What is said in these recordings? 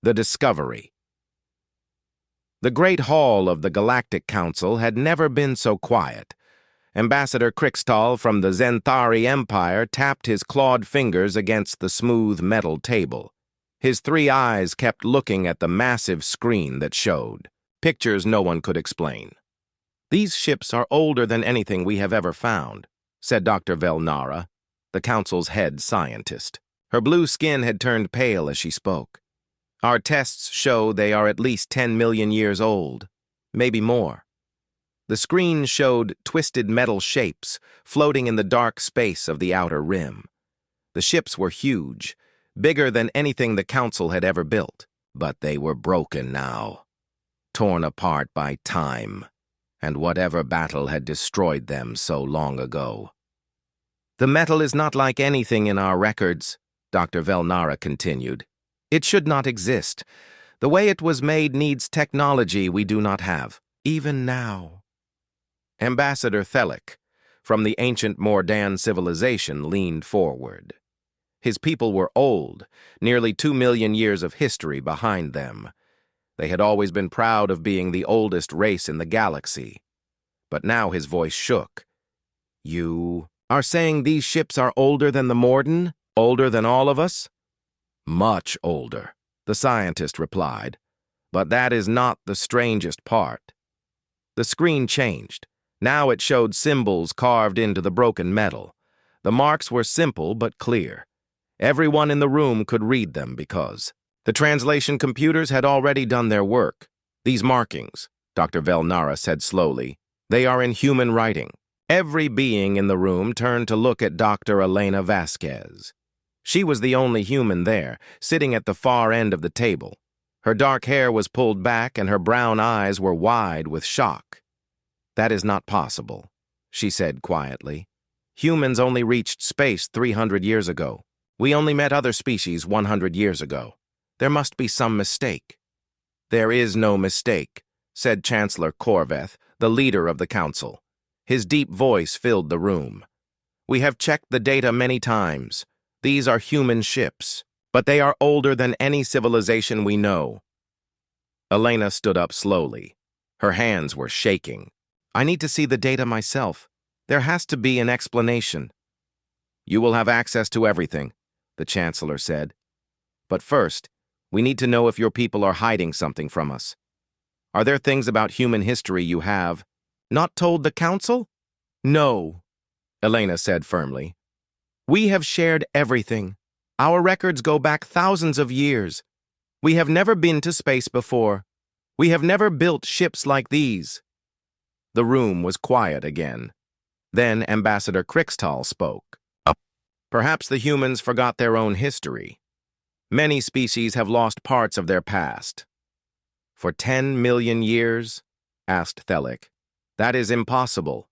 The Discovery. The Great Hall of the Galactic Council had never been so quiet. Ambassador Crixtal from the Zenthari Empire tapped his clawed fingers against the smooth metal table. His three eyes kept looking at the massive screen that showed pictures no one could explain. "These ships are older than anything we have ever found," said Dr. Velnara, the Council's head scientist. Her blue skin had turned pale as she spoke. "Our tests show they are at least 10 million years old, maybe more." The screen showed twisted metal shapes floating in the dark space of the outer rim. The ships were huge, bigger than anything the Council had ever built, but they were broken now, torn apart by time and whatever battle had destroyed them so long ago. "The metal is not like anything in our records," Dr. Velnara continued. "It should not exist. The way it was made needs technology we do not have, even now." Ambassador Thelic, from the ancient Mordan civilization, leaned forward. His people were old, nearly 2 million years of history behind them. They had always been proud of being the oldest race in the galaxy. But now his voice shook. "You are saying these ships are older than the Mordan? Older than all of us?" "Much older," the scientist replied. "But that is not the strangest part." The screen changed. Now it showed symbols carved into the broken metal. The marks were simple but clear. Everyone in the room could read them because the translation computers had already done their work. "These markings," Dr. Velnara said slowly, "they are in human writing." Every being in the room turned to look at Dr. Elena Vasquez. She was the only human there, sitting at the far end of the table. Her dark hair was pulled back and her brown eyes were wide with shock. "That is not possible," she said quietly. "Humans only reached space 300 years ago. We only met other species 100 years ago. There must be some mistake." "There is no mistake," said Chancellor Corveth, the leader of the Council. His deep voice filled the room. "We have checked the data many times. These are human ships, but they are older than any civilization we know." Elena stood up slowly. Her hands were shaking. "I need to see the data myself. There has to be an explanation." "You will have access to everything," the Chancellor said. "But first, we need to know if your people are hiding something from us. Are there things about human history you have not told the Council?" "No," Elena said firmly. "We have shared everything. Our records go back thousands of years. We have never been to space before. We have never built ships like these." The room was quiet again. Then Ambassador Crixtal spoke. "Perhaps the humans forgot their own history. Many species have lost parts of their past." "For 10 million years?" asked Thelic. "That is impossible."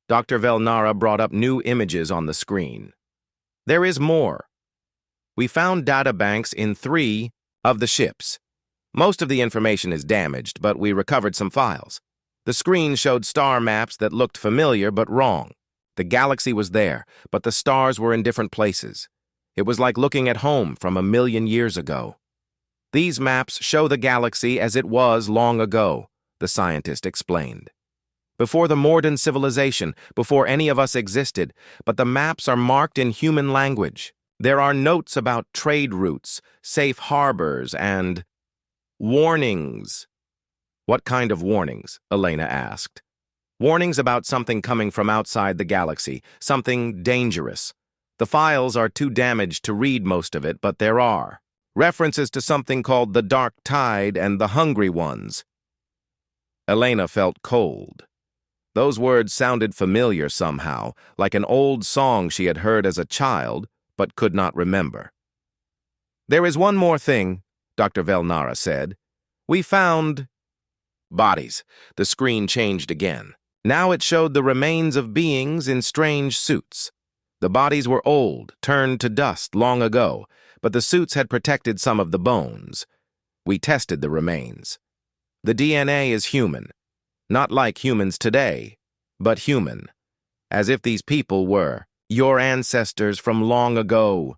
Dr. Velnara brought up new images on the screen. "There is more. We found databanks in 3 of the ships. Most of the information is damaged, but we recovered some files. The screen showed star maps that looked familiar but wrong. The galaxy was there, but the stars were in different places. It was like looking at home from 1 million years ago." "These maps show the galaxy as it was long ago," the scientist explained. "Before the Mordan civilization, before any of us existed, but the maps are marked in human language. There are notes about trade routes, safe harbors, and warnings." "What kind of warnings?" Elena asked. "Warnings about something coming from outside the galaxy, something dangerous. The files are too damaged to read most of it, but there are references to something called the Dark Tide and the Hungry Ones." Elena felt cold. Those words sounded familiar somehow, like an old song she had heard as a child, but could not remember. "There is one more thing," Dr. Velnara said. "We found bodies." The screen changed again. Now it showed the remains of beings in strange suits. The bodies were old, turned to dust long ago, but the suits had protected some of the bones. We tested the remains. The DNA is human. Not like humans today, but human. As if these people were your ancestors from long ago.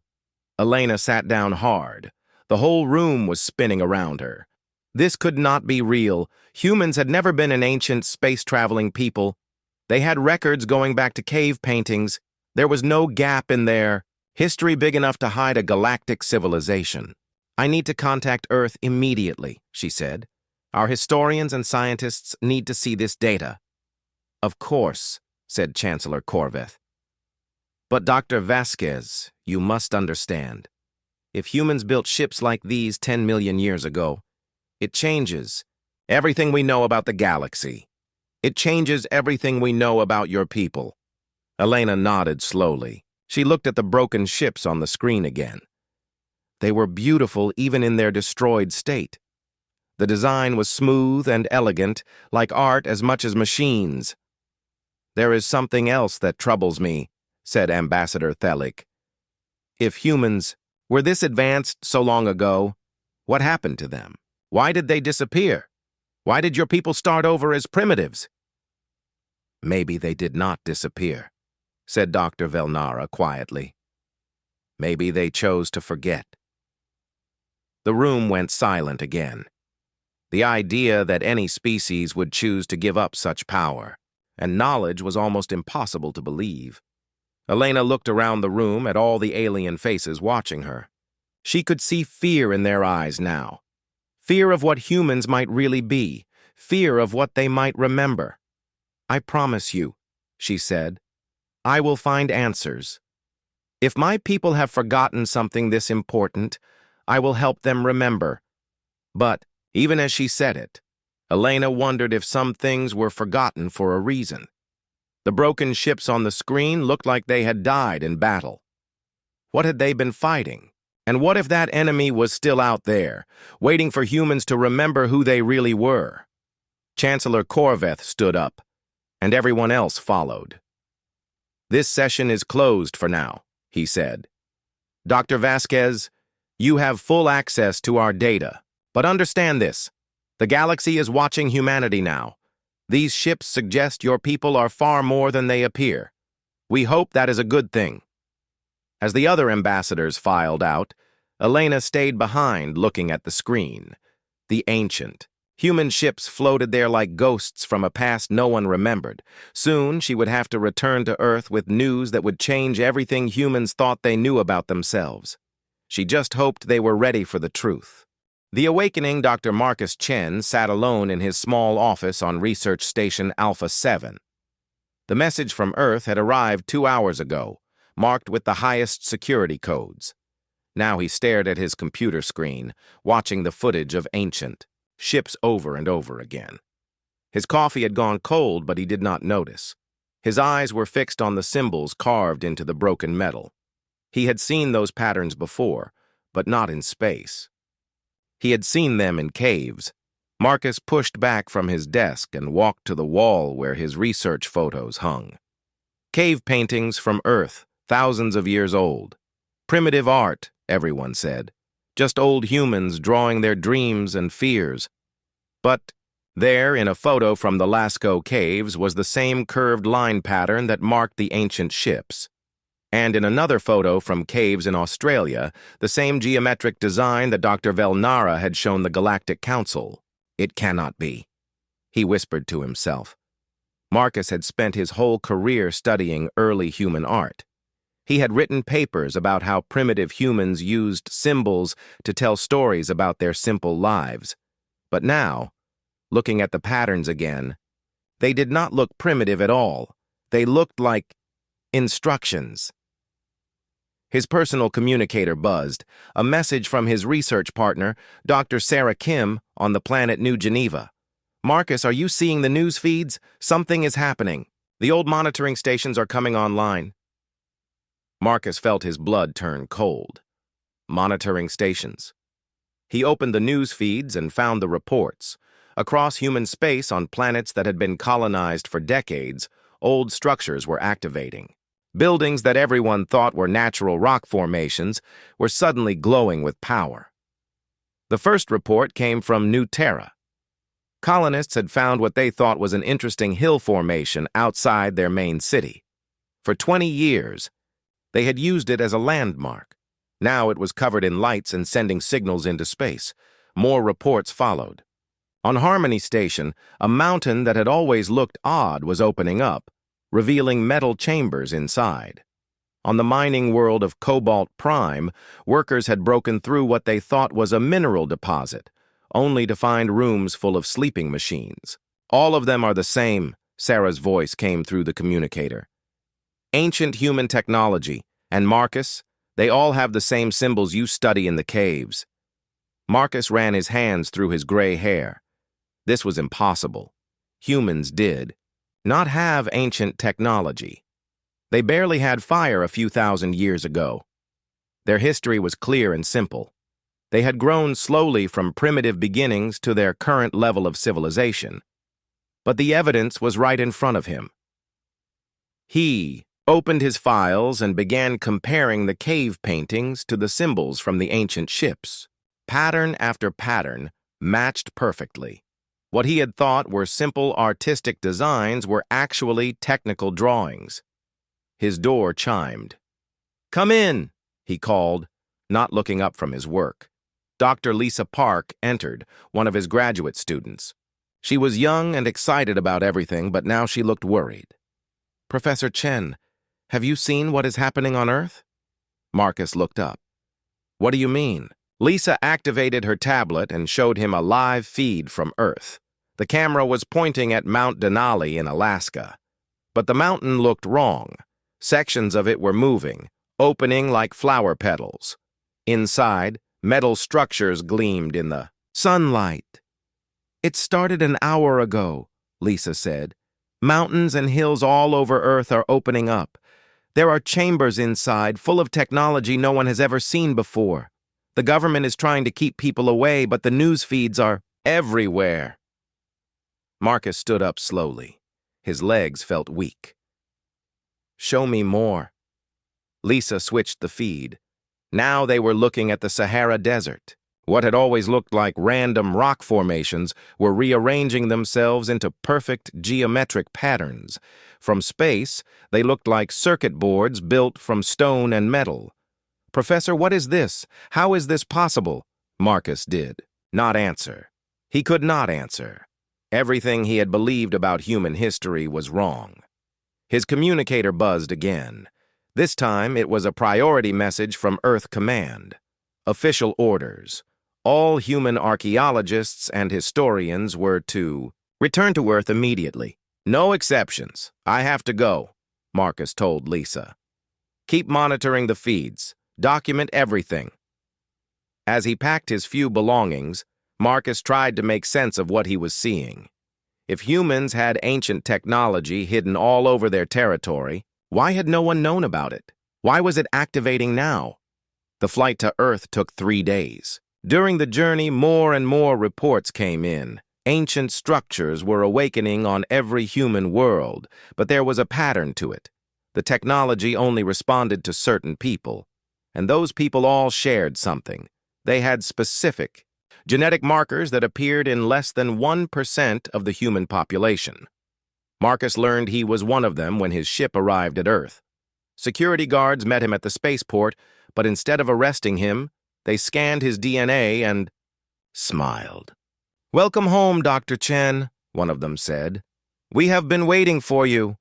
Elena sat down hard. The whole room was spinning around her. This could not be real. Humans had never been an ancient space-traveling people. They had records going back to cave paintings. There was no gap in their history big enough to hide a galactic civilization. "I need to contact Earth immediately," she said. "Our historians and scientists need to see this data." "Of course," said Chancellor Corveth. "But Dr. Vasquez, you must understand. If humans built ships like these 10 million years ago, it changes everything we know about the galaxy. It changes everything we know about your people." Elena nodded slowly. She looked at the broken ships on the screen again. They were beautiful even in their destroyed state. The design was smooth and elegant, like art as much as machines. "There is something else that troubles me," said Ambassador Thelic. "If humans were this advanced so long ago, what happened to them? Why did they disappear? Why did your people start over as primitives?" "Maybe they did not disappear," said Dr. Velnara quietly. "Maybe they chose to forget." The room went silent again. The idea that any species would choose to give up such power and knowledge was almost impossible to believe. Elena looked around the room at all the alien faces watching her. She could see fear in their eyes now. Fear of what humans might really be. Fear of what they might remember. "I promise you," she said, "I will find answers. If my people have forgotten something this important, I will help them remember." But, even as she said it, Elena wondered if some things were forgotten for a reason. The broken ships on the screen looked like they had died in battle. What had they been fighting? And what if that enemy was still out there, waiting for humans to remember who they really were? Chancellor Corveth stood up, and everyone else followed. "This session is closed for now," he said. "Dr. Vasquez, you have full access to our data, but understand this. The galaxy is watching humanity now. These ships suggest your people are far more than they appear. We hope that is a good thing." As the other ambassadors filed out, Elena stayed behind looking at the screen. The ancient, human ships floated there like ghosts from a past no one remembered. Soon she would have to return to Earth with news that would change everything humans thought they knew about themselves. She just hoped they were ready for the truth. The awakening Dr. Marcus Chen sat alone in his small office on Research Station Alpha 7. The message from Earth had arrived 2 hours ago, marked with the highest security codes. Now he stared at his computer screen, watching the footage of ancient ships over and over again. His coffee had gone cold, but he did not notice. His eyes were fixed on the symbols carved into the broken metal. He had seen those patterns before, but not in space. He had seen them in caves. Marcus pushed back from his desk and walked to the wall where his research photos hung. Cave paintings from Earth, thousands of years old. Primitive art, everyone said. Just old humans drawing their dreams and fears. But there, in a photo from the Lascaux caves, was the same curved line pattern that marked the ancient ships. And in another photo from caves in Australia, the same geometric design that Dr. Velnara had shown the Galactic Council. "It cannot be," he whispered to himself. Marcus had spent his whole career studying early human art. He had written papers about how primitive humans used symbols to tell stories about their simple lives. But now, looking at the patterns again, they did not look primitive at all. They looked like instructions. His personal communicator buzzed, a message from his research partner, Dr. Sarah Kim, on the planet New Geneva. "Marcus, are you seeing the news feeds? Something is happening. The old monitoring stations are coming online." Marcus felt his blood turn cold. Monitoring stations. He opened the news feeds and found the reports. Across human space on planets that had been colonized for decades, old structures were activating. Buildings that everyone thought were natural rock formations were suddenly glowing with power. The first report came from New Terra. Colonists had found what they thought was an interesting hill formation outside their main city. For 20 years, they had used it as a landmark. Now it was covered in lights and sending signals into space. More reports followed. On Harmony Station, a mountain that had always looked odd was opening up, revealing metal chambers inside. On the mining world of Cobalt Prime, workers had broken through what they thought was a mineral deposit, only to find rooms full of sleeping machines. All of them are the same, Sarah's voice came through the communicator. Ancient human technology, and Marcus, they all have the same symbols you study in the caves. Marcus ran his hands through his gray hair. This was impossible. Humans did not have ancient technology. They barely had fire a few thousand years ago. Their history was clear and simple. They had grown slowly from primitive beginnings to their current level of civilization. But the evidence was right in front of him. He opened his files and began comparing the cave paintings to the symbols from the ancient ships. Pattern after pattern matched perfectly. What he had thought were simple artistic designs were actually technical drawings. His door chimed. "Come in," he called, not looking up from his work. Dr. Lisa Park entered, one of his graduate students. She was young and excited about everything, but now she looked worried. "Professor Chen, have you seen what is happening on Earth?" Marcus looked up. "What do you mean?" Lisa activated her tablet and showed him a live feed from Earth. The camera was pointing at Mount Denali in Alaska. But the mountain looked wrong. Sections of it were moving, opening like flower petals. Inside, metal structures gleamed in the sunlight. "It started an hour ago," Lisa said. "Mountains and hills all over Earth are opening up. There are chambers inside, full of technology no one has ever seen before. The government is trying to keep people away, but the news feeds are everywhere." Marcus stood up slowly. His legs felt weak. "Show me more." Lisa switched the feed. Now they were looking at the Sahara Desert. What had always looked like random rock formations were rearranging themselves into perfect geometric patterns. From space, they looked like circuit boards built from stone and metal. "Professor, what is this? How is this possible?" Marcus did not answer. He could not answer. Everything he had believed about human history was wrong. His communicator buzzed again. This time, it was a priority message from Earth Command. Official orders. All human archaeologists and historians were to return to Earth immediately. "No exceptions. I have to go," Marcus told Lisa. "Keep monitoring the feeds. Document everything." As he packed his few belongings, Marcus tried to make sense of what he was seeing. If humans had ancient technology hidden all over their territory, why had no one known about it? Why was it activating now? The flight to Earth took 3 days. During the journey, more and more reports came in. Ancient structures were awakening on every human world, but there was a pattern to it. The technology only responded to certain people, and those people all shared something. They had specific genetic markers that appeared in less than 1% of the human population. Marcus learned he was one of them when his ship arrived at Earth. Security guards met him at the spaceport, but instead of arresting him, they scanned his DNA and smiled. "Welcome home, Dr. Chen," one of them said. "We have been waiting for you."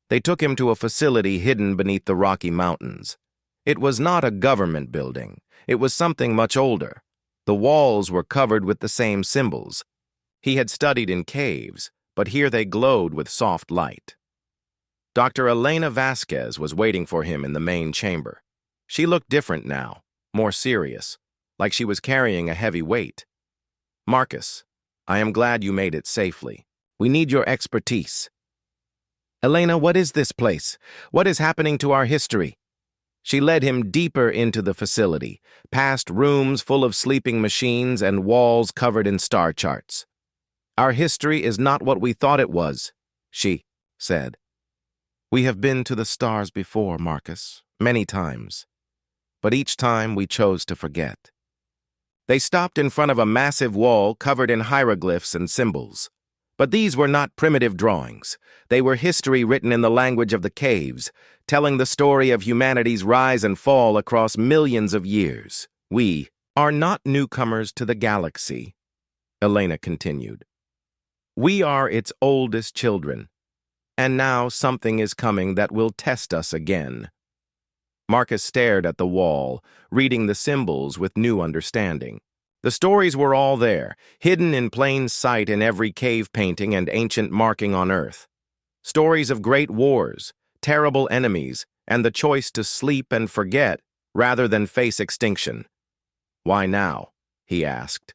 They took him to a facility hidden beneath the Rocky Mountains. It was not a government building. It was something much older. The walls were covered with the same symbols. He had studied in caves, but here they glowed with soft light. Dr. Elena Vasquez was waiting for him in the main chamber. She looked different now, more serious, like she was carrying a heavy weight. "Marcus, I am glad you made it safely. We need your expertise." "Elena, what is this place? What is happening to our history?" She led him deeper into the facility, past rooms full of sleeping machines and walls covered in star charts. "Our history is not what we thought it was," she said. "We have been to the stars before, Marcus, many times. But each time we chose to forget." They stopped in front of a massive wall covered in hieroglyphs and symbols. But these were not primitive drawings. They were history written in the language of the caves, telling the story of humanity's rise and fall across millions of years. We are not newcomers to the galaxy, Elena continued. We are its oldest children, and now something is coming that will test us again. Marcus stared at the wall, reading the symbols with new understanding. The stories were all there, hidden in plain sight in every cave painting and ancient marking on Earth. Stories of great wars, terrible enemies, and the choice to sleep and forget rather than face extinction. Why now? He asked.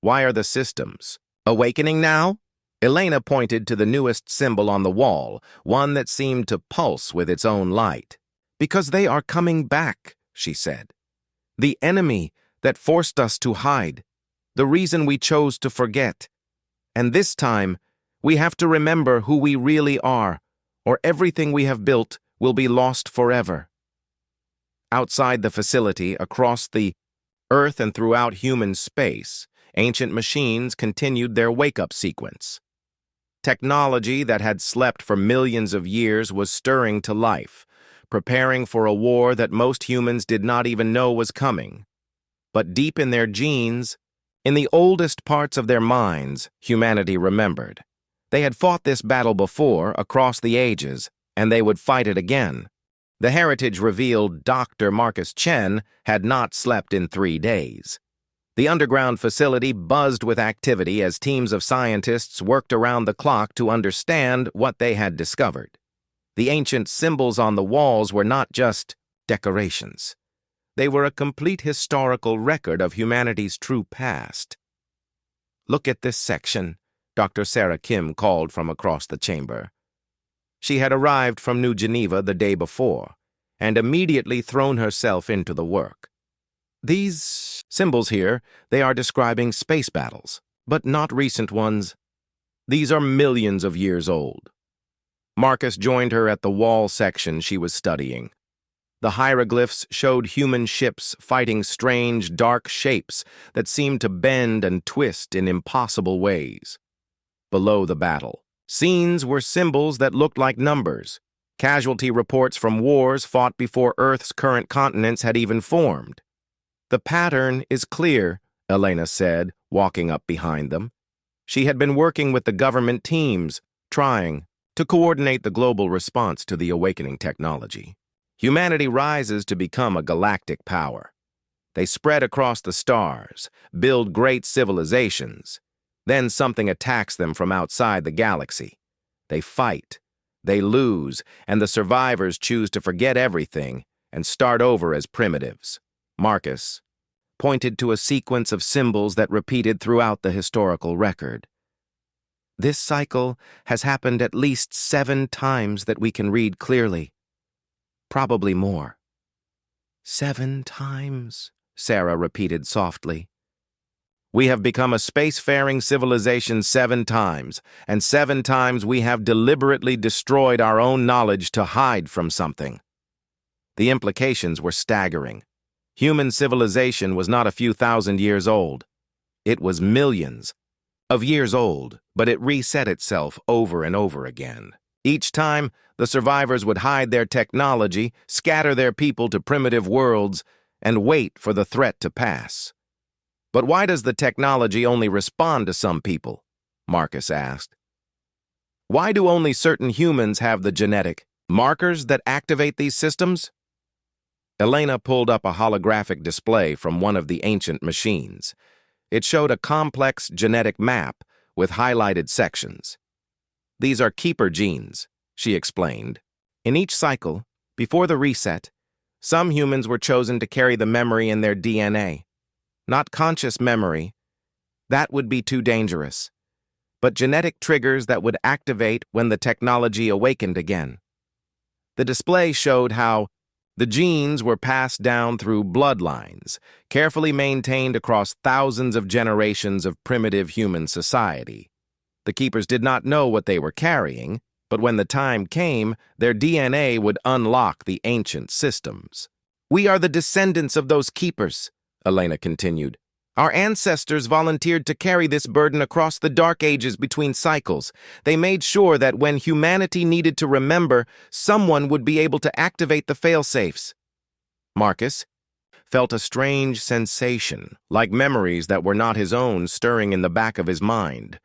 Why are the systems awakening now? Elena pointed to the newest symbol on the wall, one that seemed to pulse with its own light. Because they are coming back, she said. The enemy that forced us to hide, the reason we chose to forget. And this time, we have to remember who we really are, or everything we have built will be lost forever. Outside the facility, across the Earth and throughout human space, ancient machines continued their wake-up sequence. Technology that had slept for millions of years was stirring to life, preparing for a war that most humans did not even know was coming. But deep in their genes, in the oldest parts of their minds, humanity remembered. They had fought this battle before, across the ages, and they would fight it again. The heritage revealed Dr. Marcus Chen had not slept in 3 days. The underground facility buzzed with activity as teams of scientists worked around the clock to understand what they had discovered. The ancient symbols on the walls were not just decorations. They were a complete historical record of humanity's true past. Look at this section, Dr. Sarah Kim called from across the chamber. She had arrived from New Geneva the day before, and immediately thrown herself into the work. These symbols here, they are describing space battles, but not recent ones. These are millions of years old. Marcus joined her at the wall section she was studying. The hieroglyphs showed human ships fighting strange, dark shapes that seemed to bend and twist in impossible ways. Below the battle, scenes were symbols that looked like numbers, casualty reports from wars fought before Earth's current continents had even formed. The pattern is clear, Elena said, walking up behind them. She had been working with the government teams, trying to coordinate the global response to the awakening technology. Humanity rises to become a galactic power. They spread across the stars, build great civilizations. Then something attacks them from outside the galaxy. They fight, they lose, and the survivors choose to forget everything and start over as primitives. Marcus pointed to a sequence of symbols that repeated throughout the historical record. This cycle has happened at least 7 times that we can read clearly. Probably more. 7 times, Sarah repeated softly. We have become a spacefaring civilization 7 times, and 7 times we have deliberately destroyed our own knowledge to hide from something. The implications were staggering. Human civilization was not a few thousand years old. It was millions of years old, but it reset itself over and over again. Each time, the survivors would hide their technology, scatter their people to primitive worlds, and wait for the threat to pass. But why does the technology only respond to some people? Marcus asked. Why do only certain humans have the genetic markers that activate these systems? Elena pulled up a holographic display from one of the ancient machines. It showed a complex genetic map with highlighted sections. These are keeper genes, she explained. In each cycle, before the reset, some humans were chosen to carry the memory in their DNA. Not conscious memory. That would be too dangerous. But genetic triggers that would activate when the technology awakened again. The display showed how the genes were passed down through bloodlines, carefully maintained across thousands of generations of primitive human society. The keepers did not know what they were carrying, but when the time came, their DNA would unlock the ancient systems. We are the descendants of those keepers, Elena continued. Our ancestors volunteered to carry this burden across the dark ages between cycles. They made sure that when humanity needed to remember, someone would be able to activate the failsafes. Marcus felt a strange sensation, like memories that were not his own stirring in the back of his mind.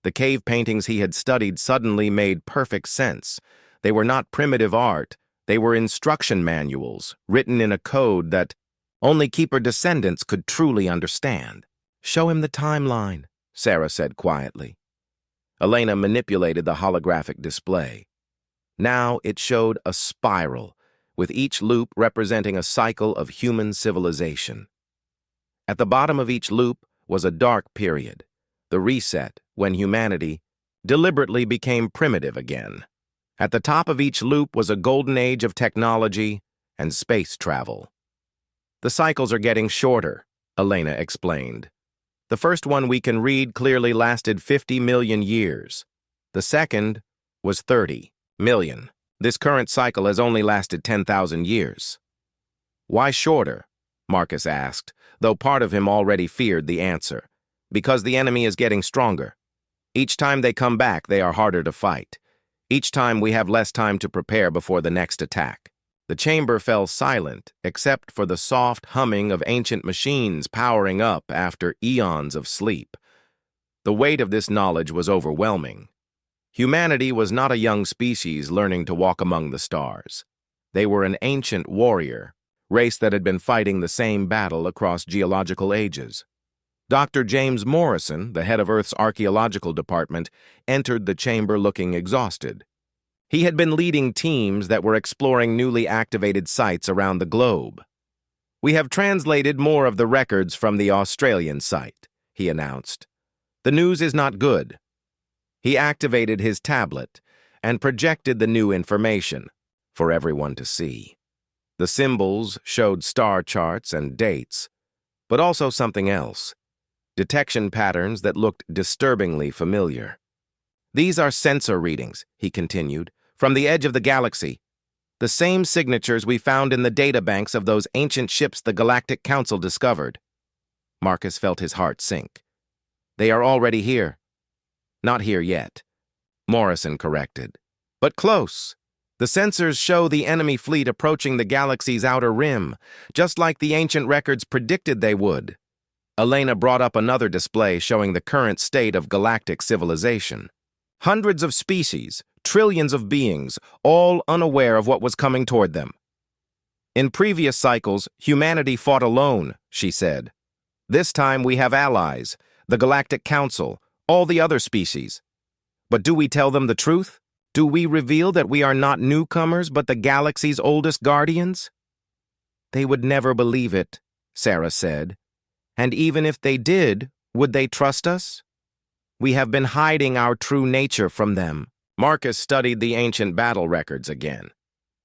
The cave paintings he had studied suddenly made perfect sense. They were not primitive art. They were instruction manuals, written in a code that only Keeper descendants could truly understand. "Show him the timeline," Sarah said quietly. Elena manipulated the holographic display. Now it showed a spiral, with each loop representing a cycle of human civilization. At the bottom of each loop was a dark period, the reset when humanity deliberately became primitive again. At the top of each loop was a golden age of technology and space travel. "The cycles are getting shorter," Elena explained. "The first one we can read clearly lasted 50 million years. The second was 30 million. This current cycle has only lasted 10,000 years. "Why shorter?" Marcus asked, though part of him already feared the answer. "Because the enemy is getting stronger. Each time they come back, they are harder to fight. Each time we have less time to prepare before the next attack." The chamber fell silent, except for the soft humming of ancient machines powering up after eons of sleep. The weight of this knowledge was overwhelming. Humanity was not a young species learning to walk among the stars. They were an ancient warrior, race that had been fighting the same battle across geological ages. Dr. James Morrison, the head of Earth's archaeological department, entered the chamber looking exhausted. He had been leading teams that were exploring newly activated sites around the globe. "We have translated more of the records from the Australian site," he announced. "The news is not good." He activated his tablet and projected the new information for everyone to see. The symbols showed star charts and dates, but also something else: detection patterns that looked disturbingly familiar. "These are sensor readings," he continued, "from the edge of the galaxy. The same signatures we found in the databanks of those ancient ships the Galactic Council discovered." Marcus felt his heart sink. "They are already here." "Not here yet," Morrison corrected. "But close. The sensors show the enemy fleet approaching the galaxy's outer rim, just like the ancient records predicted they would." Elena brought up another display showing the current state of galactic civilization. Hundreds of species, trillions of beings, all unaware of what was coming toward them. "In previous cycles, humanity fought alone," she said. "This time we have allies, the Galactic Council, all the other species. But do we tell them the truth? Do we reveal that we are not newcomers but the galaxy's oldest guardians?" "They would never believe it," Sarah said. "And even if they did, would they trust us? We have been hiding our true nature from them." Marcus studied the ancient battle records again.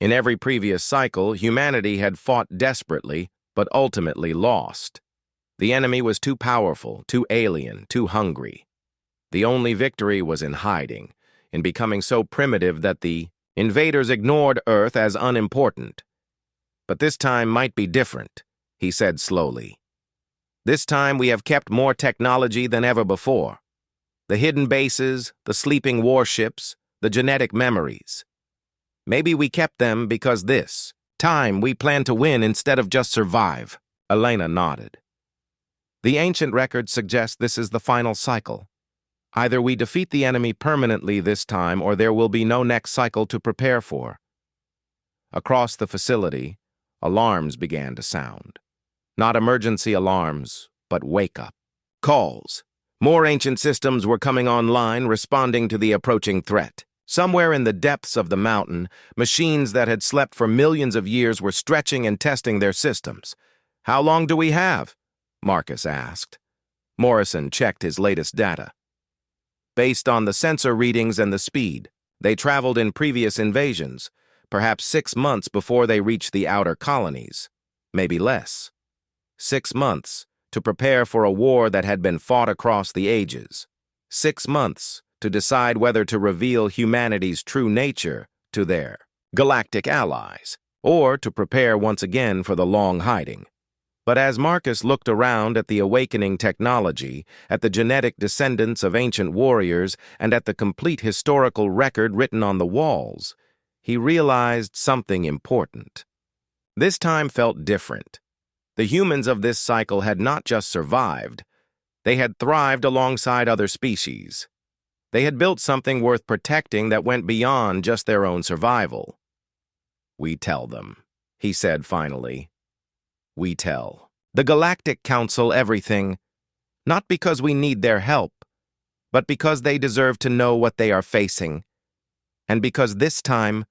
In every previous cycle, humanity had fought desperately, but ultimately lost. The enemy was too powerful, too alien, too hungry. The only victory was in hiding, in becoming so primitive that the invaders ignored Earth as unimportant. "But this time might be different," he said slowly. "This time we have kept more technology than ever before. The hidden bases, the sleeping warships, the genetic memories. Maybe we kept them because this time we plan to win instead of just survive." Elena nodded. "The ancient records suggest this is the final cycle. Either we defeat the enemy permanently this time or there will be no next cycle to prepare for." Across the facility, alarms began to sound. Not emergency alarms, but wake-up calls. More ancient systems were coming online, responding to the approaching threat. Somewhere in the depths of the mountain, machines that had slept for millions of years were stretching and testing their systems. "How long do we have?" Marcus asked. Morrison checked his latest data. "Based on the sensor readings and the speed, they traveled in previous invasions, perhaps 6 months before they reached the outer colonies. Maybe less. 6 months to prepare for a war that had been fought across the ages. 6 months to decide whether to reveal humanity's true nature to their galactic allies, or to prepare once again for the long hiding. But as Marcus looked around at the awakening technology, at the genetic descendants of ancient warriors, and at the complete historical record written on the walls, he realized something important. This time felt different. The humans of this cycle had not just survived, they had thrived alongside other species. They had built something worth protecting that went beyond just their own survival. "We tell them," he said finally. "We tell the Galactic Council everything, not because we need their help, but because they deserve to know what they are facing. And because this time,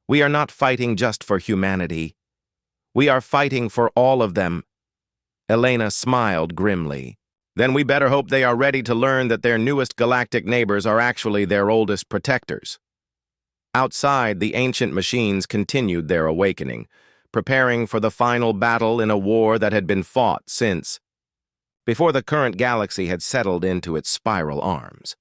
we are not fighting just for humanity. We are fighting for all of them." Elena smiled grimly. "Then we better hope they are ready to learn that their newest galactic neighbors are actually their oldest protectors." Outside, the ancient machines continued their awakening, preparing for the final battle in a war that had been fought since before the current galaxy had settled into its spiral arms.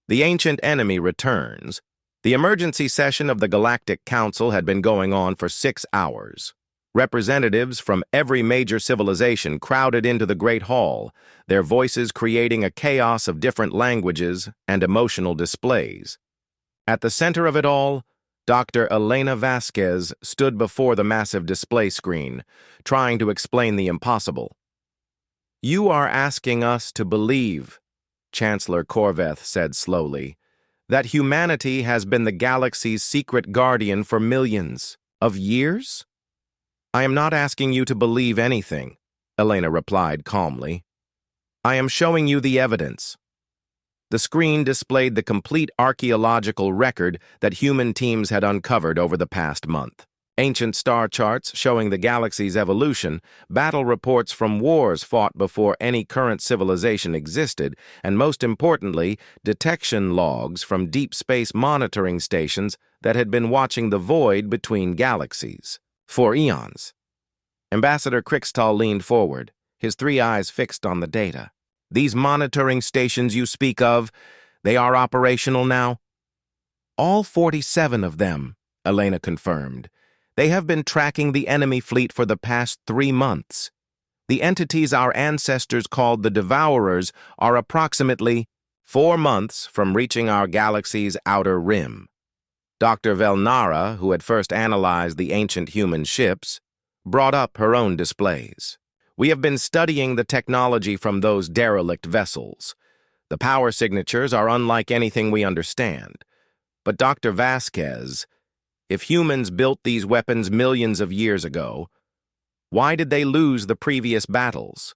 The ancient enemy returns. The emergency session of the Galactic Council had been going on for 6 hours. Representatives from every major civilization crowded into the Great Hall, their voices creating a chaos of different languages and emotional displays. At the center of it all, Dr. Elena Vasquez stood before the massive display screen, trying to explain the impossible. "You are asking us to believe," Chancellor Corveth said slowly, "that humanity has been the galaxy's secret guardian for millions of years?" "I am not asking you to believe anything," Elena replied calmly. "I am showing you the evidence." The screen displayed the complete archaeological record that human teams had uncovered over the past month. Ancient star charts showing the galaxy's evolution, battle reports from wars fought before any current civilization existed, and most importantly, detection logs from deep space monitoring stations that had been watching the void between galaxies for eons. Ambassador Krikstal leaned forward, his 3 eyes fixed on the data. "These monitoring stations you speak of, they are operational now?" "All 47 of them," Elena confirmed. "They have been tracking the enemy fleet for the past 3 months. The entities our ancestors called the Devourers are approximately 4 months from reaching our galaxy's outer rim." Dr. Velnara, who had first analyzed the ancient human ships, brought up her own displays. "We have been studying the technology from those derelict vessels. The power signatures are unlike anything we understand. But Dr. Vasquez, if humans built these weapons millions of years ago, why did they lose the previous battles?"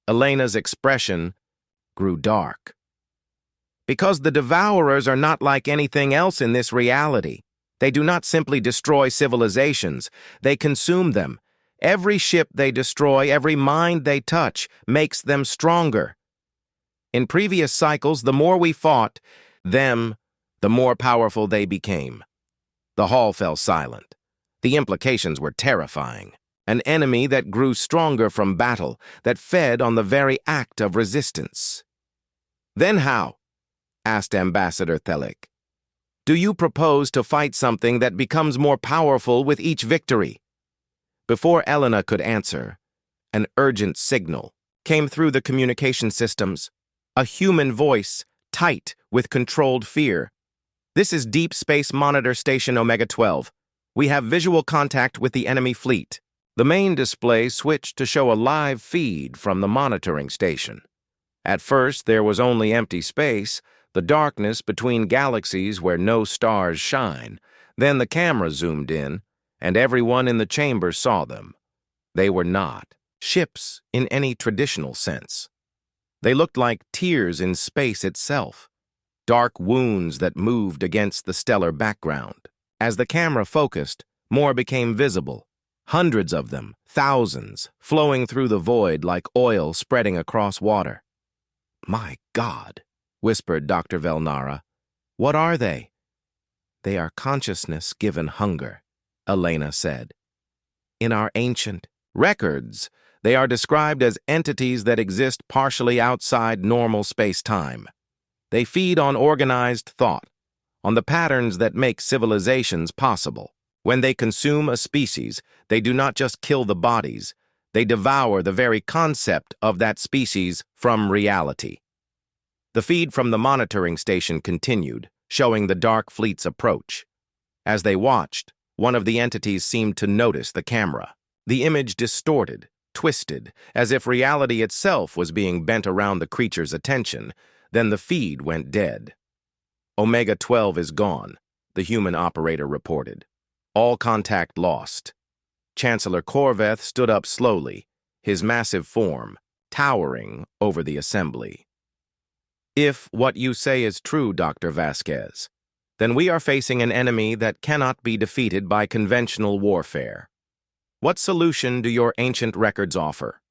Elena's expression grew dark. "Because the Devourers are not like anything else in this reality. They do not simply destroy civilizations, they consume them. Every ship they destroy, every mind they touch, makes them stronger. In previous cycles, the more we fought them, the more powerful they became." The hall fell silent. The implications were terrifying. An enemy that grew stronger from battle, that fed on the very act of resistance. "Then how?" asked Ambassador Thelic. "Do you propose to fight something that becomes more powerful with each victory?" Before Elena could answer, an urgent signal came through the communication systems. A human voice, tight with controlled fear. "This is Deep Space Monitor Station Omega-12. We have visual contact with the enemy fleet." The main display switched to show a live feed from the monitoring station. At first, there was only empty space, the darkness between galaxies where no stars shine. Then the camera zoomed in, and everyone in the chamber saw them. They were not ships in any traditional sense. They looked like tears in space itself, dark wounds that moved against the stellar background. As the camera focused, more became visible. Hundreds of them, thousands, flowing through the void like oil spreading across water. "My God," whispered Dr. Velnara. "What are they?" "They are consciousness given hunger," Elena said. "In our ancient records, they are described as entities that exist partially outside normal space-time. They feed on organized thought, on the patterns that make civilizations possible. When they consume a species, they do not just kill the bodies, They devour the very concept of that species from reality. The feed from the monitoring station continued, showing the dark fleet's approach. As they watched, one of the entities seemed to notice the camera. The image distorted, twisted, as if reality itself was being bent around the creature's attention. Then the feed went dead. Omega-12 is gone, the human operator reported. All contact lost. Chancellor Corveth stood up slowly, his massive form towering over the assembly. If what you say is true, Dr. Vasquez, then we are facing an enemy that cannot be defeated by conventional warfare. What solution do your ancient records offer?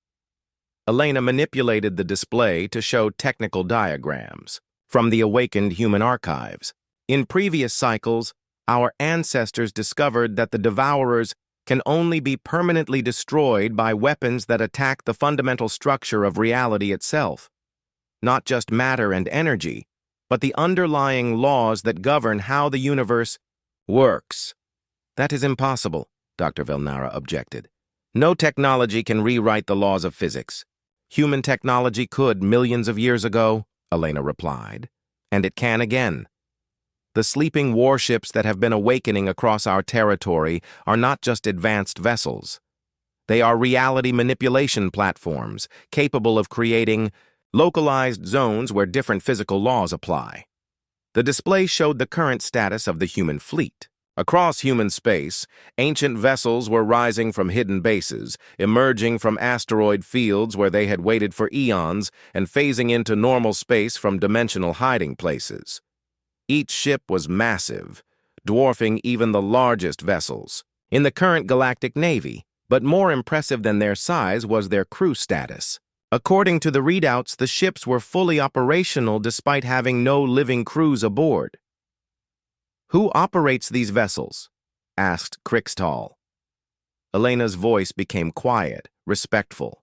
Elena manipulated the display to show technical diagrams from the awakened human archives. In previous cycles, our ancestors discovered that the devourers can only be permanently destroyed by weapons that attack the fundamental structure of reality itself. Not just matter and energy, but the underlying laws that govern how the universe works. That is impossible, Dr. Velnara objected. No technology can rewrite the laws of physics. Human technology could millions of years ago, Elena replied, and it can again. The sleeping warships that have been awakening across our territory are not just advanced vessels. They are reality manipulation platforms capable of creating localized zones where different physical laws apply. The display showed the current status of the human fleet. Across human space, ancient vessels were rising from hidden bases, emerging from asteroid fields where they had waited for eons, and phasing into normal space from dimensional hiding places. Each ship was massive, dwarfing even the largest vessels in the current galactic navy, but more impressive than their size was their crew status. According to the readouts, the ships were fully operational despite having no living crews aboard. Who operates these vessels? Asked Crixtall. Elena's voice became quiet, respectful.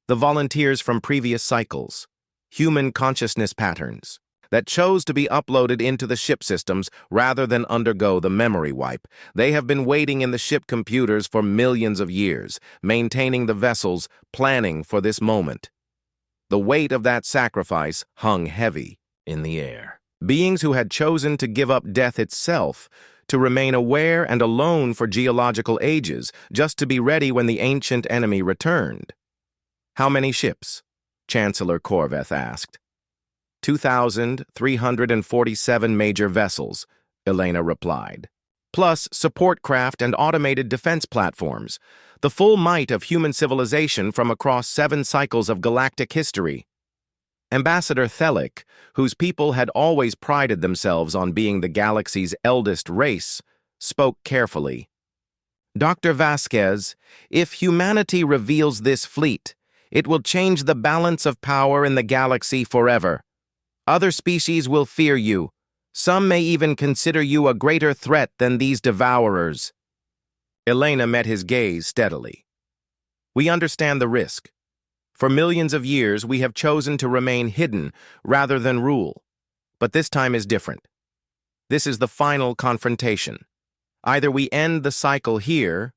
The volunteers from previous cycles, human consciousness patterns, that chose to be uploaded into the ship systems rather than undergo the memory wipe. They have been waiting in the ship computers for millions of years, maintaining the vessels, planning for this moment. The weight of that sacrifice hung heavy in the air. Beings who had chosen to give up death itself, to remain aware and alone for geological ages, just to be ready when the ancient enemy returned. How many ships? Chancellor Corveth asked. 2,347 major vessels, Elena replied, plus support craft and automated defense platforms, the full might of human civilization from across 7 cycles of galactic history. Ambassador Thelic, whose people had always prided themselves on being the galaxy's eldest race, spoke carefully. Dr. Vasquez, if humanity reveals this fleet, it will change the balance of power in the galaxy forever. Other species will fear you. Some may even consider you a greater threat than these devourers. Elena met his gaze steadily. We understand the risk. For millions of years, we have chosen to remain hidden rather than rule. But this time is different. This is the final confrontation. Either we end the cycle here,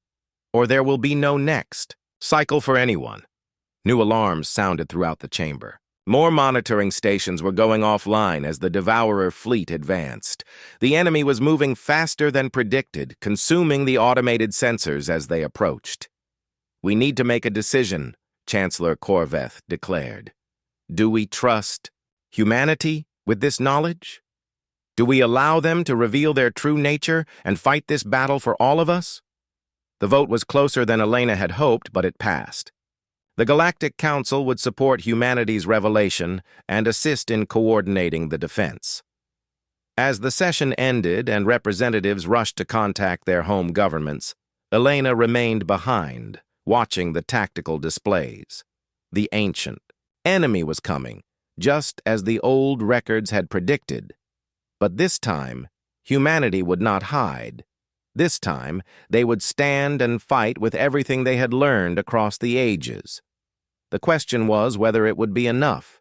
or there will be no next cycle for anyone. New alarms sounded throughout the chamber. More monitoring stations were going offline as the Devourer fleet advanced. The enemy was moving faster than predicted, consuming the automated sensors as they approached. We need to make a decision, Chancellor Corveth declared. Do we trust humanity with this knowledge? Do we allow them to reveal their true nature and fight this battle for all of us? The vote was closer than Elena had hoped, but it passed. The Galactic Council would support humanity's revelation and assist in coordinating the defense. As the session ended and representatives rushed to contact their home governments, Elena remained behind, watching the tactical displays. The ancient enemy was coming, just as the old records had predicted. But this time, humanity would not hide. This time, they would stand and fight with everything they had learned across the ages. The question was whether it would be enough.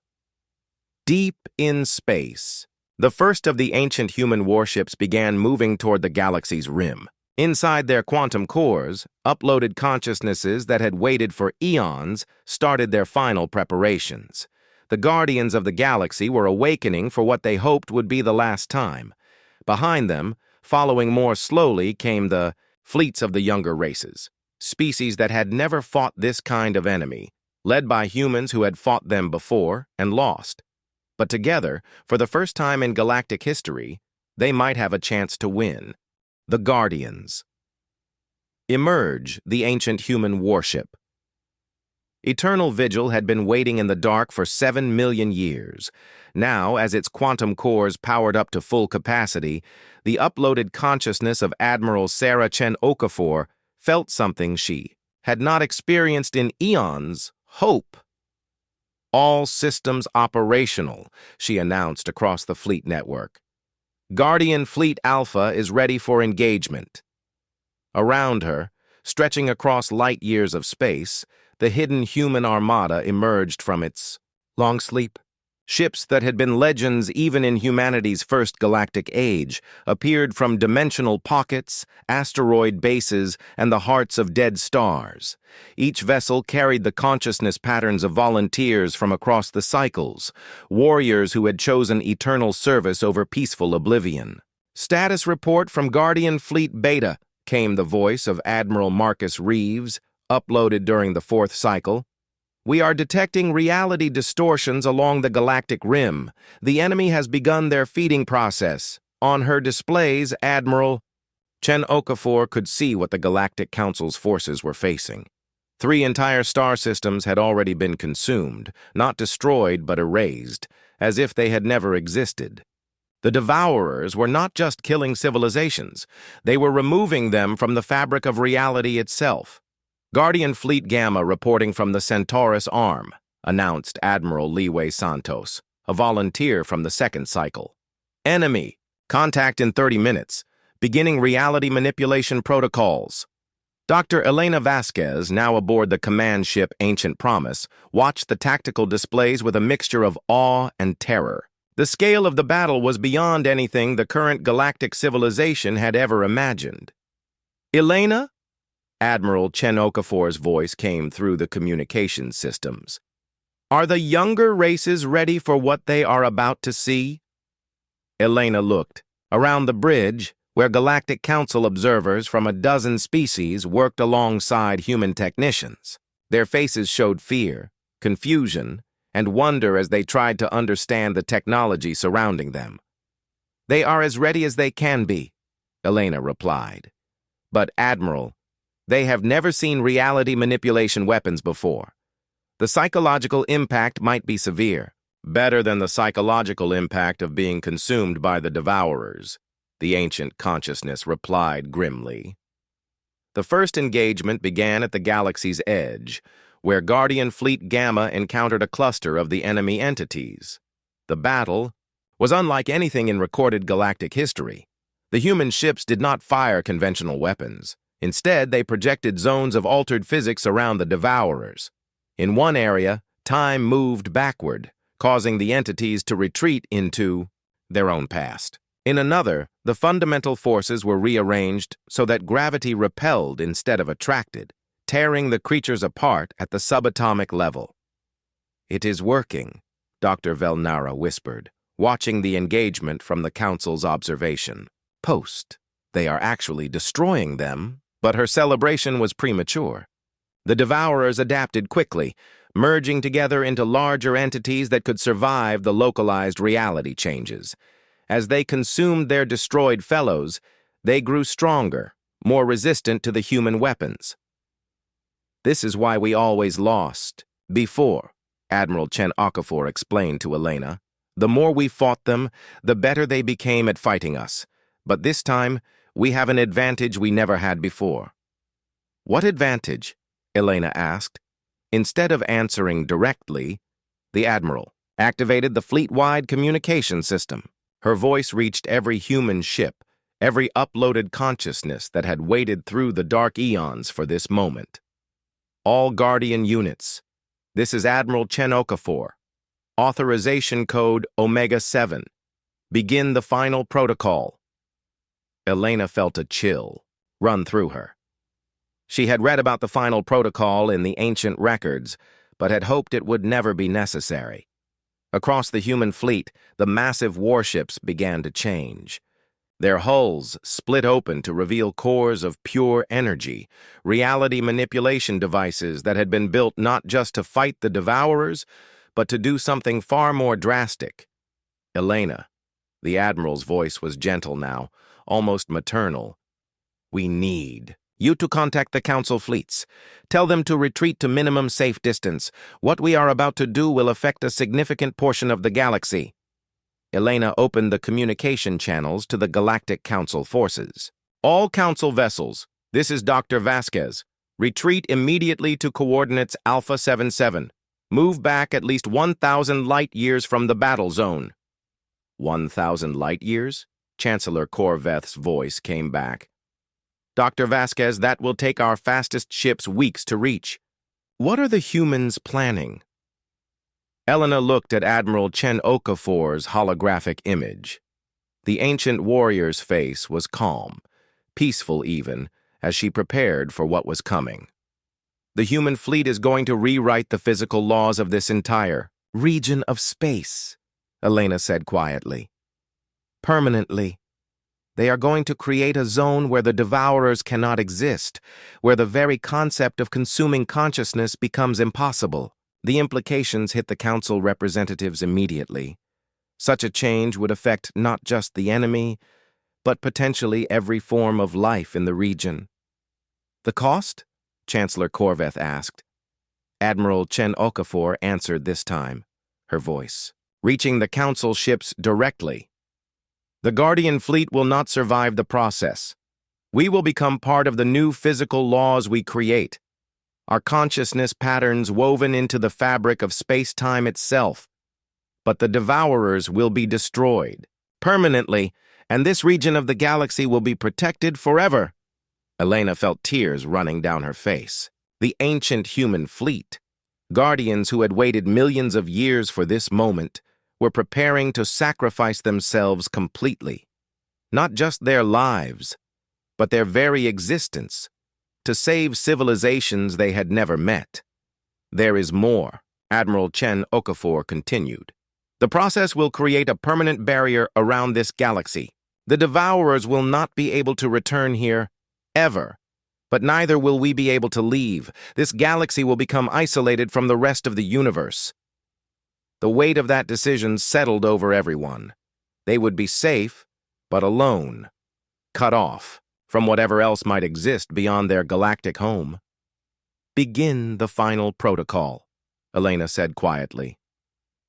Deep in space, the first of the ancient human warships began moving toward the galaxy's rim. Inside their quantum cores, uploaded consciousnesses that had waited for eons started their final preparations. The guardians of the galaxy were awakening for what they hoped would be the last time. Behind them, following more slowly, came the fleets of the younger races, species that had never fought this kind of enemy, led by humans who had fought them before and lost. But together, for the first time in galactic history, they might have a chance to win. The Guardians. Emerge, the ancient human warship. Eternal Vigil had been waiting in the dark for 7 million years. Now, as its quantum cores powered up to full capacity, the uploaded consciousness of Admiral Sarah Chen Okafor felt something she had not experienced in eons: hope. All systems operational, she announced across the fleet network. Guardian Fleet Alpha is ready for engagement. Around her, stretching across light years of space, the hidden human armada emerged from its long sleep. Ships that had been legends even in humanity's first galactic age appeared from dimensional pockets, asteroid bases, and the hearts of dead stars. Each vessel carried the consciousness patterns of volunteers from across the cycles, warriors who had chosen eternal service over peaceful oblivion. "Status report from Guardian Fleet Beta," came the voice of Admiral Marcus Reeves, uploaded during the 4th cycle. "We are detecting reality distortions along the galactic rim. The enemy has begun their feeding process. On her displays, Admiral..." Chen Okafor could see what the Galactic Council's forces were facing. 3 entire star systems had already been consumed, not destroyed but erased, as if they had never existed. The Devourers were not just killing civilizations, they were removing them from the fabric of reality itself. "Guardian Fleet Gamma reporting from the Centaurus Arm," announced Admiral Leeway Santos, a volunteer from the 2nd cycle. "Enemy, contact in 30 minutes, beginning reality manipulation protocols." Dr. Elena Vasquez, now aboard the command ship Ancient Promise, watched the tactical displays with a mixture of awe and terror. The scale of the battle was beyond anything the current galactic civilization had ever imagined. "Elena?" Admiral Chen Okafor's voice came through the communication systems. "Are the younger races ready for what they are about to see?" Elena looked. Around the bridge, where Galactic Council observers from a dozen species worked alongside human technicians. Their faces showed fear, confusion, and wonder as they tried to understand the technology surrounding them. "They are as ready as they can be," Elena replied. "But, Admiral, they have never seen reality manipulation weapons before. The psychological impact might be severe, better than the psychological impact of being consumed by the Devourers," the ancient consciousness replied grimly. The first engagement began at the galaxy's edge, where Guardian Fleet Gamma encountered a cluster of the enemy entities. The battle was unlike anything in recorded galactic history. The human ships did not fire conventional weapons. Instead, they projected zones of altered physics around the Devourers. In one area, time moved backward, causing the entities to retreat into their own past. In another, the fundamental forces were rearranged so that gravity repelled instead of attracted, tearing the creatures apart at the subatomic level. "It is working," Dr. Velnara whispered, watching the engagement from the Council's observation post. "They are actually destroying them," but her celebration was premature. The Devourers adapted quickly, merging together into larger entities that could survive the localized reality changes. As they consumed their destroyed fellows, they grew stronger, more resistant to the human weapons. "This is why we always lost. Before," Admiral Chen Okafor explained to Elena. "The more we fought them, the better they became at fighting us. But this time, we have an advantage we never had before." "What advantage?" Elena asked. Instead of answering directly, the Admiral activated the fleet-wide communication system. Her voice reached every human ship, every uploaded consciousness that had waited through the dark eons for this moment. "All Guardian units, this is Admiral Chen Okafor. Authorization code Omega-7. Begin the final protocol." Elena felt a chill. run through her. She had read about the final protocol in the ancient records, but had hoped it would never be necessary. Across the human fleet, the massive warships began to change. Their hulls split open to reveal cores of pure energy, reality manipulation devices that had been built not just to fight the Devourers, but to do something far more drastic. Elena, the Admiral's voice was gentle now, almost maternal. We need you to contact the Council fleets. Tell them to retreat to minimum safe distance. What we are about to do will affect a significant portion of the galaxy. Elena opened the communication channels to the Galactic Council forces. All Council vessels, this is Dr. Vasquez. Retreat immediately to coordinates Alpha 77. Move back at least 1,000 light-years from the battle zone. 1,000 light-years? Chancellor Corveth's voice came back. Dr. Vasquez, that will take our fastest ships weeks to reach. What are the humans planning? Elena looked at Admiral Chen Okafor's holographic image. The ancient warrior's face was calm, peaceful even, as she prepared for what was coming. The human fleet is going to rewrite the physical laws of this entire region of space, Elena said quietly. Permanently. They are going to create a zone where the Devourers cannot exist, where the very concept of consuming consciousness becomes impossible. The implications hit the Council representatives immediately. Such a change would affect not just the enemy, but potentially every form of life in the region. The cost? Chancellor Corveth asked. Admiral Chen Okafor answered this time, her voice reaching the Council ships directly. The Guardian fleet will not survive the process. We will become part of the new physical laws we create. Our consciousness patterns woven into the fabric of space-time itself. But the Devourers will be destroyed, permanently, and this region of the galaxy will be protected forever. Elena felt tears running down her face. The ancient human fleet, guardians who had waited millions of years for this moment, were preparing to sacrifice themselves completely. Not just their lives, but their very existence, to save civilizations they had never met. There is more, Admiral Chen Okafor continued. The process will create a permanent barrier around this galaxy. The Devourers will not be able to return here, ever. But neither will we be able to leave. This galaxy will become isolated from the rest of the universe. The weight of that decision settled over everyone. They would be safe, but alone, cut off from whatever else might exist beyond their galactic home. Begin the final protocol, Elena said quietly.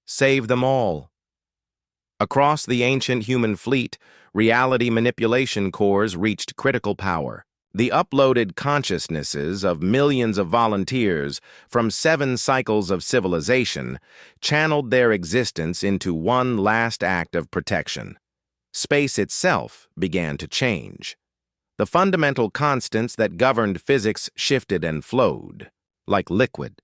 Save them all. Across the ancient human fleet, reality manipulation cores reached critical power. The uploaded consciousnesses of millions of volunteers from 7 cycles of civilization channeled their existence into one last act of protection. Space itself began to change. The fundamental constants that governed physics shifted and flowed, like liquid.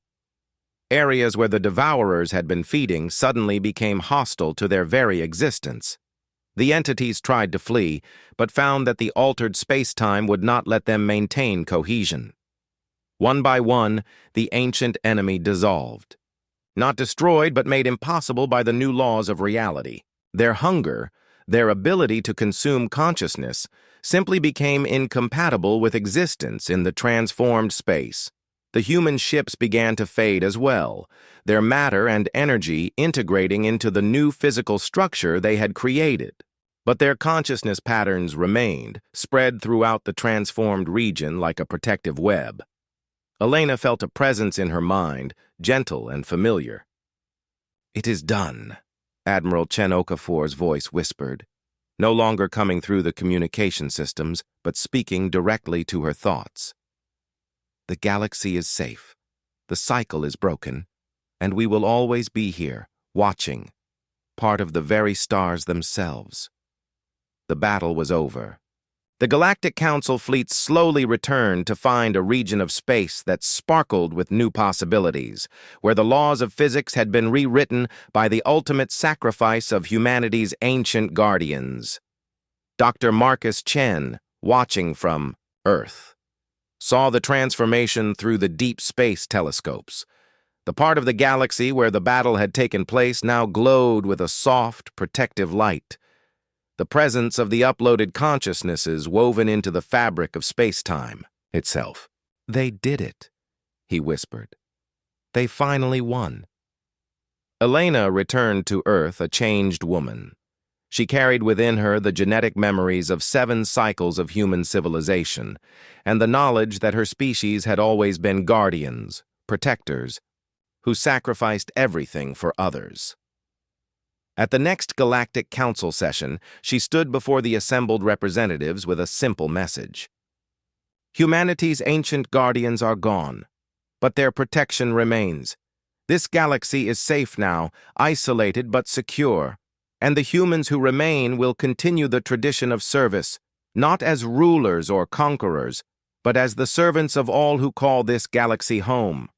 Areas where the Devourers had been feeding suddenly became hostile to their very existence. The entities tried to flee, but found that the altered space-time would not let them maintain cohesion. One by one, the ancient enemy dissolved. Not destroyed, but made impossible by the new laws of reality. Their hunger, their ability to consume consciousness, simply became incompatible with existence in the transformed space. The human ships began to fade as well, their matter and energy integrating into the new physical structure they had created. But their consciousness patterns remained, spread throughout the transformed region like a protective web. Elena felt a presence in her mind, gentle and familiar. It is done, Admiral Chen Okafor's voice whispered, no longer coming through the communication systems, but speaking directly to her thoughts. The galaxy is safe, the cycle is broken, and we will always be here, watching, part of the very stars themselves. The battle was over. The Galactic Council fleet slowly returned to find a region of space that sparkled with new possibilities, where the laws of physics had been rewritten by the ultimate sacrifice of humanity's ancient guardians. Dr. Marcus Chen, watching from Earth, saw the transformation through the deep space telescopes. The part of the galaxy where the battle had taken place now glowed with a soft, protective light. The presence of the uploaded consciousnesses woven into the fabric of space-time itself. "They did it," he whispered. "They finally won." Elena returned to Earth a changed woman. She carried within her the genetic memories of 7 cycles of human civilization, and the knowledge that her species had always been guardians, protectors, who sacrificed everything for others. At the next Galactic Council session, she stood before the assembled representatives with a simple message. Humanity's ancient guardians are gone, but their protection remains. This galaxy is safe now, isolated but secure, and the humans who remain will continue the tradition of service, not as rulers or conquerors, but as the servants of all who call this galaxy home.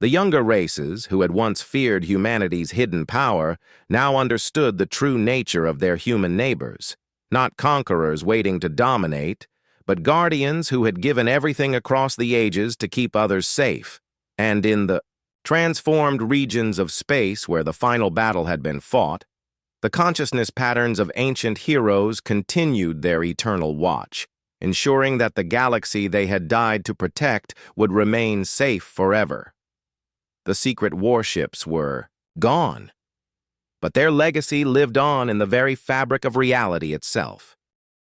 The younger races, who had once feared humanity's hidden power, now understood the true nature of their human neighbors, not conquerors waiting to dominate, but guardians who had given everything across the ages to keep others safe. And in the transformed regions of space where the final battle had been fought, the consciousness patterns of ancient heroes continued their eternal watch, ensuring that the galaxy they had died to protect would remain safe forever. The secret warships were gone, but their legacy lived on in the very fabric of reality itself.